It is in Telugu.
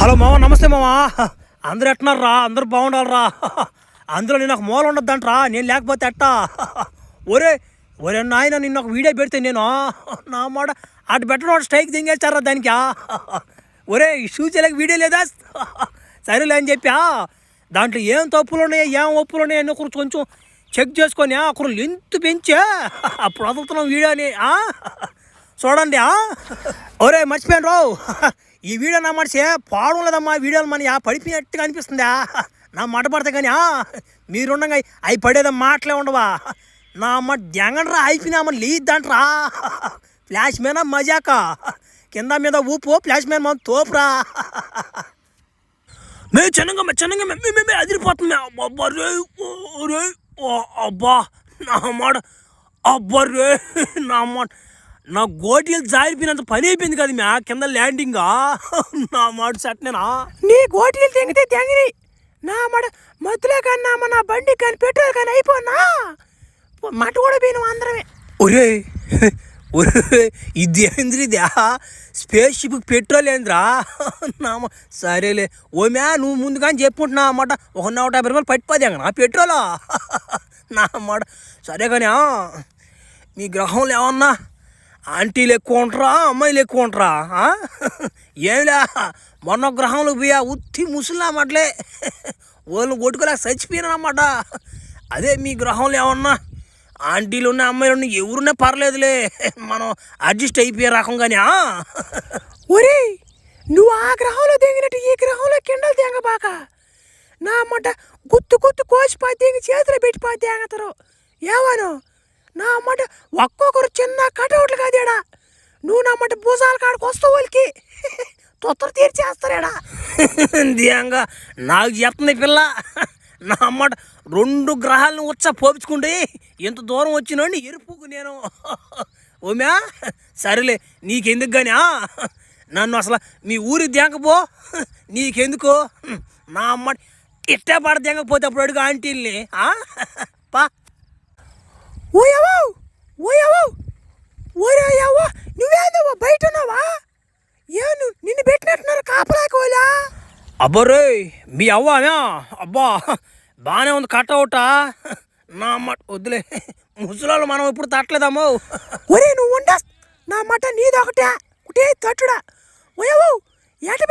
హలో మామ, నమస్తే మామ. అందరు ఎట్టున్నారా? అందరు బాగుండాలరా? అందులో నేను ఒక మూల ఉండద్దంటరా, నేను లేకపోతే ఎట్టా? ఒరే ఒరే నాయన, నిన్న ఒక వీడియో పెడితే నేను నా మాట అటు పెట్టడం స్ట్రైక్ దింగేస్తారా దానికి. ఒరే చూసేలాగా వీడియో లేదా? సరేలే అని చెప్పా. దాంట్లో ఏం తప్పులు ఉన్నాయో ఏం ఒప్పులు ఉన్నాయో అని ఒకరు కొంచెం చెక్ చేసుకొని ఒకరు లెంత్ పెంచే అప్పుడు వదులుతున్నాం వీడియోని. చూడండి. ఒరే మర్చిపోయాను రావు, ఈ వీడియో నా మనిషి పాడం లేదమ్మా. వీడియోలు మన పడిపోయినట్టుగా అనిపిస్తుందా? నా మాట పడితే కానీ మీరుండగా అవి పడేదా మాటలే ఉండవా? నా అమ్మ దెంగనరా అయిపోయినామా లీద్దంటరా. ఫ్లాష్ మ్యాన్ మజాక కింద మీద ఊపు, ఫ్లాష్ మ్యాన్ మనం తోపురా. మేము చిన్నగా అదిరిపోతుంది. అబ్బా నా మాట, అబ్బా రే నా మాట, నా గోటీలు జారిపోయినంత పని అయిపోయింది కదా మ్యా కింద ల్యాండింగ్. నా మాట సట్నేనా? నీ గోటీలు తెంగితే తెంగిని నా మాట మధ్యలో కన్నా నా బండి కానీ పెట్రోల్ కానీ అయిపోనా మట కూడా పోయినాం అందరమే. ఒరే ఒరే ఇది ఏంద్రిదా? స్పేస్ షిప్ పెట్రోల్ ఏంద్రా? సరేలే ఓ మ్యా, నువ్వు ముందుగాని చెప్పుకుంటున్నా అన్నమాట. 150 రూపాయలు పట్టిపోదే నా పెట్రోలా. నా అన్నమాట. సరే కానీ మీ గ్రహంలో ఏమన్నా ఆంటీలు ఎక్కువ ఉంటారా, అమ్మాయిలు ఎక్కువ ఉంటారా? ఏంలే, మొన్న గ్రహంలో పోయా ఉత్తి ముసలినామట్లే వాళ్ళు కొట్టుకోలేక చచ్చిపోయినమాట. అదే మీ గ్రహంలో ఏమన్నా ఆంటీలు ఉన్న అమ్మాయిలు ఉన్న ఎవరున్నా పర్లేదులే, మనం అడ్జస్ట్ అయిపోయే రకం కానీ. ఒరే నువ్వు ఆ గ్రహంలో దిగినట్టు ఈ గ్రహంలో కిండలు తెంగబాక. నా అమ్మట గుత్తు గుత్తు కోసిపోయి దిగి చేతిలో పెట్టిపోయి తెంగతారు. ఏమను నా అమ్మట ఒక్కొక్కరు చిన్న కటౌట్లు కాదేడా. నువ్వు నా అమ్మట భూజాల కాడికి వస్తావు వాళ్ళకి తొత్తరు తీర్చేస్తారేడా. దియంగా నాకు చెప్తుంది పిల్ల. నా అమ్మట 2 గ్రహాలను పోపించుకుంటే ఎంత దూరం వచ్చినండి ఎరుపుకు నేను. ఓమ్యా సరేలే, నీకెందుకు కానీ నన్ను అసలు మీ ఊరికి దింగపో, నీకెందుకు? నా అమ్మ ఇట్టే పడ దింగకపోతే అప్పుడు అడుగు ఆంటీల్ని. పా ఓయవో ఓయవో ఓయవో నువ్వేందవ్వా బయట ఉన్నావా? ఏను నిన్ను పెట్టినట్టున్నారు కాపలాకోలా. అబ్బరే మీ అవ్వానా? అబ్బా బాగానే ఉంది కట్అవుటా. నా అమ్మ వద్దులే, ముసలాళ్ళు మనం ఇప్పుడు తట్టలేదమ్మో. ఒరే నువ్వు ఉండా, నా మాట నీదొకటే ఒకటే తట్టుడా. ఓయవో ఏట